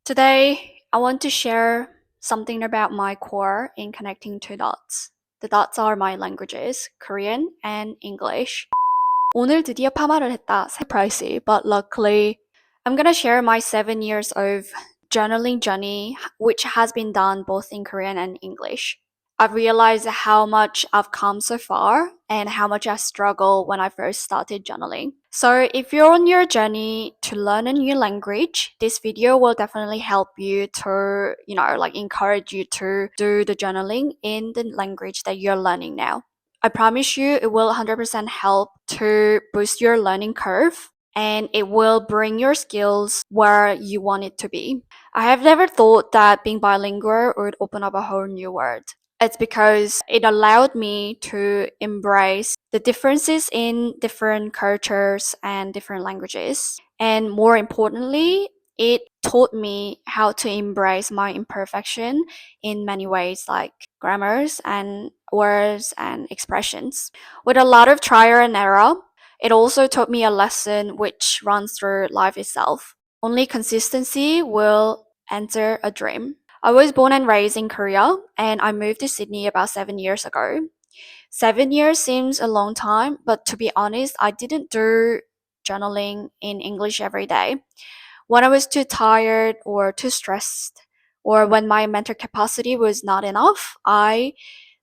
Today, I want to share something about my core in connecting two dots. The dots are my languages, Korean and English. 오늘 드디어 파마를 했다. Pricey, but luckily, I'm gonna share my 7 years of journaling journey, which has been done both in Korean and English. I've realized how much I've come so far and how much I struggled when I first started journaling. So if you're on your journey to learn a new language, this video will definitely help you to, encourage you to do the journaling in the language that you're learning now. I promise you it will 100% help to boost your learning curve and it will bring your skills where you want it to be. I have never thought that being bilingual would open up a whole new world. It's because it allowed me to embrace the differences in different cultures and different languages. And more importantly, it taught me how to embrace my imperfection in many ways, like grammars and words and expressions. With a lot of trial and error, it also taught me a lesson which runs through life itself. Only consistency will enter a dream. I was born and raised in Korea and I moved to Sydney about 7 years ago. 7 years seems a long time, but to be honest, I didn't do journaling in English every day. When I was too tired or too stressed, or when my mental capacity was not enough, I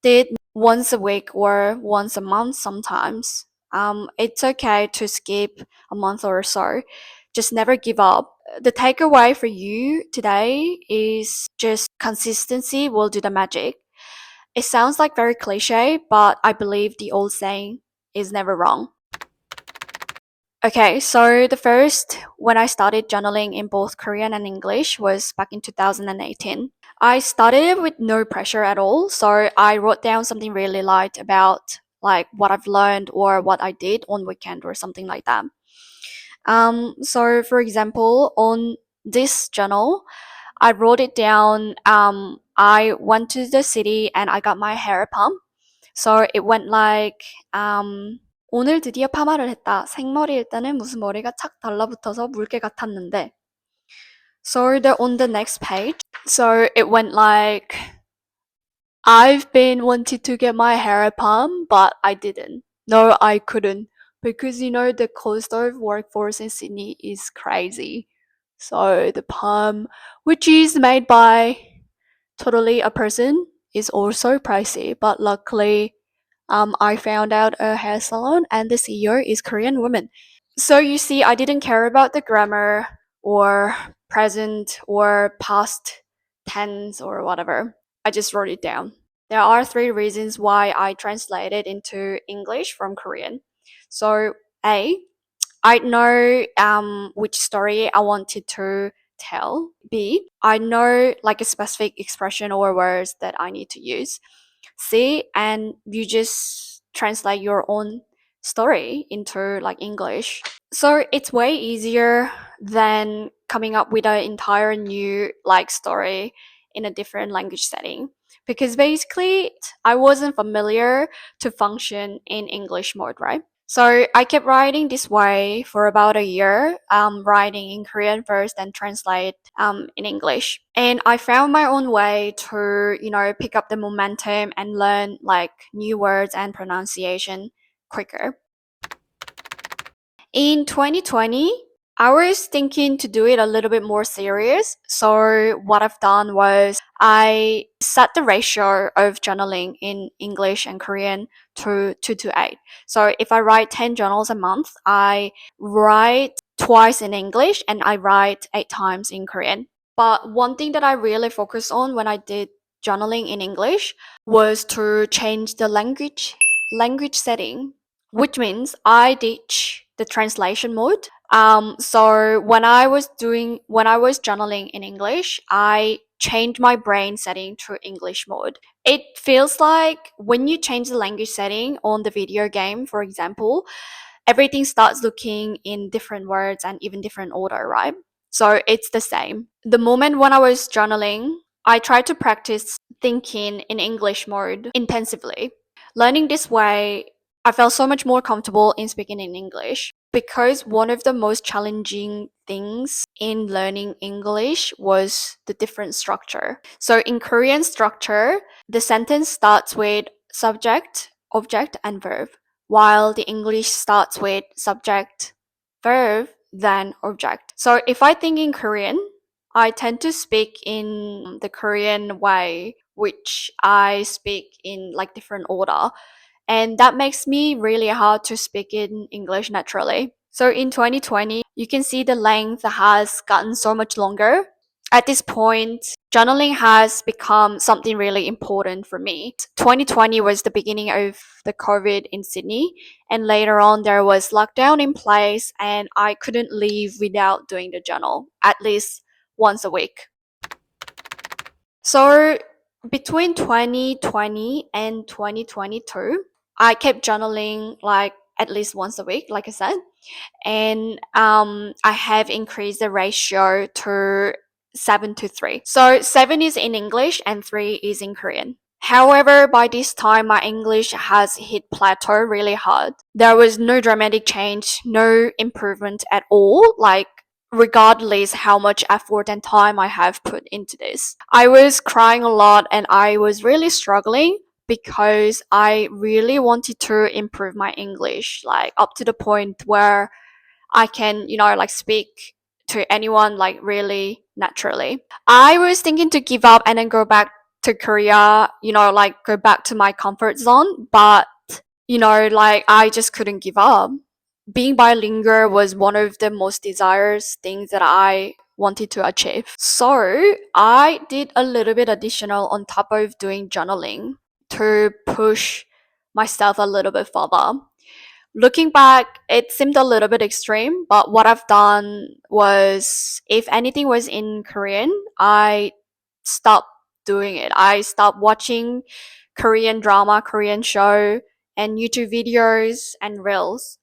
did once a week or once a month sometimes. It's okay to skip a month or so. Just never give up. The takeaway for you today is just consistency will do the magic. It sounds like very cliche, but I believe the old saying is never wrong. Okay, so the first when I started journaling in both Korean and English was back in 2018. I started with no pressure at all, so I wrote down something really light about like what I've learned or what I did on weekend or something like that. So for example, on this journal, I wrote it down. I went to the city and I got my hair pumped. So it went like 오늘 드디어 파마를 했다. 생머리일 때는 무슨 머리가 착 달라붙어서 물개 같았는데. So on the next page, so it went like I've been wanting to get my hair pumped, but I didn't. No, I couldn't because the cost of workforce in Sydney is crazy. So the perm, which is made by totally a person, is also pricey. But luckily, I found out a hair salon and the CEO is Korean woman. So you see, I didn't care about the grammar or present or past tense or whatever. I just wrote it down. There are three reasons why I translated into English from Korean. So A, I know which story I wanted to tell. B, I know like a specific expression or words that I need to use. C, and you just translate your own story into like English. So it's way easier than coming up with an entire new like story in a different language setting because basically I wasn't familiar to function in English mode, right? So I kept writing this way for about a year, writing in Korean first and translate in English. And I found my own way to, pick up the momentum and learn like new words and pronunciation quicker. In 2020, I was thinking to do it a little bit more serious. So what I've done was I set the ratio of journaling in English and Korean to 2 to 8. So if I write 10 journals a month, I write twice in English and I write 8 times in Korean. But one thing that I really focused on when I did journaling in English was to change the language setting, which means I ditch the translation mode. So when I was journaling in English, I changed my brain setting to English mode. It feels like when you change the language setting on the video game, for example, everything starts looking in different words and even different order, right? So it's the same. The moment when I was journaling, I tried to practice thinking in English mode intensively. Learning this way, I felt so much more comfortable in speaking in English because one of the most challenging things in learning English was the different structure. So in Korean structure, the sentence starts with subject, object, and verb, while the English starts with subject, verb, then object. So if I think in Korean, I tend to speak in the Korean way, which I speak in like different order. And that makes me really hard to speak in English naturally. So in 2020, you can see the length has gotten so much longer. At this point, journaling has become something really important for me. 2020 was the beginning of the COVID in Sydney, and later on there was lockdown in place, and I couldn't leave without doing the journal at least once a week. So between 2020 and 2022, I kept journaling like at least once a week, like I said, and I have increased the ratio to 7 to 3. So 7 is in English and 3 is in Korean. However, by this time, my English has hit plateau really hard. There was no dramatic change, no improvement at all, like regardless how much effort and time I have put into this. I was crying a lot and I was really struggling because I really wanted to improve my English, like up to the point where I can, like speak to anyone like really naturally. I was thinking to give up and then go back to Korea, like go back to my comfort zone, but like I just couldn't give up. Being bilingual was one of the most desirous things that I wanted to achieve. So I did a little bit additional on top of doing journaling to push myself a little bit further. Looking back, it seemed a little bit extreme, but what I've done was, if anything was in Korean, I stopped doing it. I stopped watching Korean drama, Korean show, and YouTube videos and reels.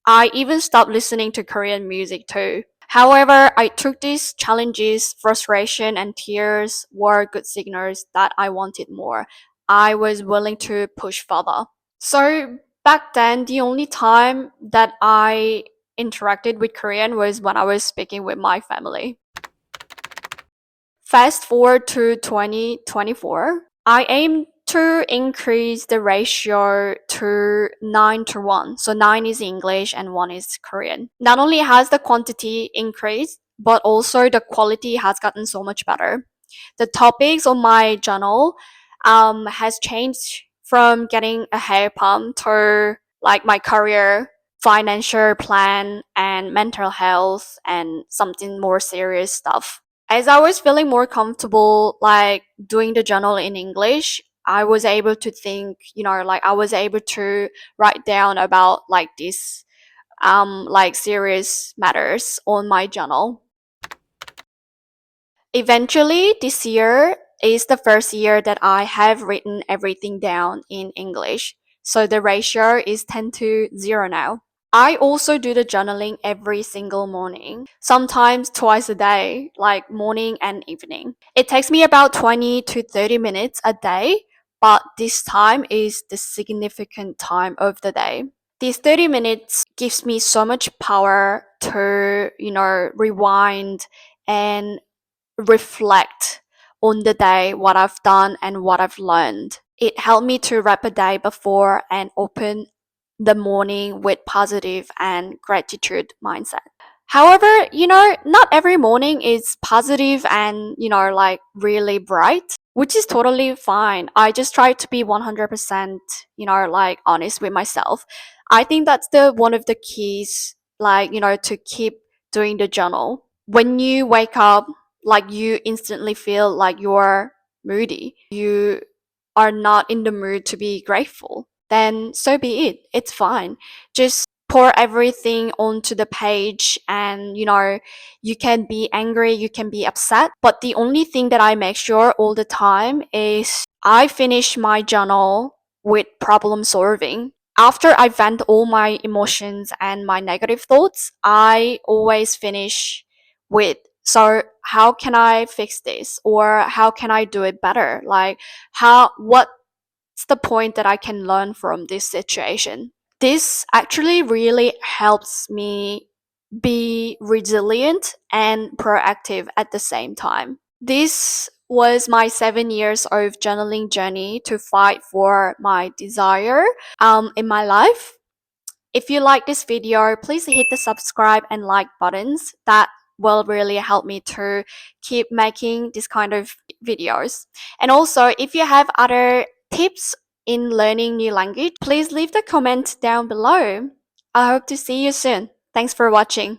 I even stopped listening to Korean music too. However, I took these challenges, frustration, and tears were good signals that I wanted more. I was willing to push further. So back then, the only time that I interacted with Korean was when I was speaking with my family. Fast forward to 2024, I aim to increase the ratio to 9 to 1. So 9 is English and 1 is Korean. Not only has the quantity increased, but also the quality has gotten so much better. The topics on my journal has changed from getting a hair pump to like my career, financial plan, and mental health, and something more serious stuff. As I was feeling more comfortable, like doing the journal in English, I was able to think, like I was able to write down about like this, like serious matters on my journal. Eventually, this year is the first year that I have written everything down in English. So the ratio is 10 to 0 now. I also do the journaling every single morning, sometimes twice a day, like morning and evening. It takes me about 20 to 30 minutes a day, but this time is the significant time of the day. These 30 minutes gives me so much power to, rewind and reflect on the day, what I've done and what I've learned. It helped me to wrap a day before and open the morning with positive and gratitude mindset. However, not every morning is positive and, like really bright, which is totally fine. I just try to be 100%, like honest with myself. I think that's the one of the keys, like, to keep doing the journal. When you wake up, like you instantly feel like you're moody. You are not in the mood to be grateful, then so be it. It's fine. Just pour everything onto the page and, you can be angry, you can be upset. But the only thing that I make sure all the time is I finish my journal with problem solving. After I vent all my emotions and my negative thoughts, I always finish with, so how can I fix this, or how can I do it better? Like, what's the point that I can learn from this situation? This actually really helps me be resilient and proactive at the same time. This was my 7 years of journaling journey to fight for my desire in my life. If you like this video, please hit the subscribe and like buttons. That will really help me to keep making this kind of videos. And also, if you have other tips in learning new language, please leave the comment down below. I hope to see you soon. Thanks for watching.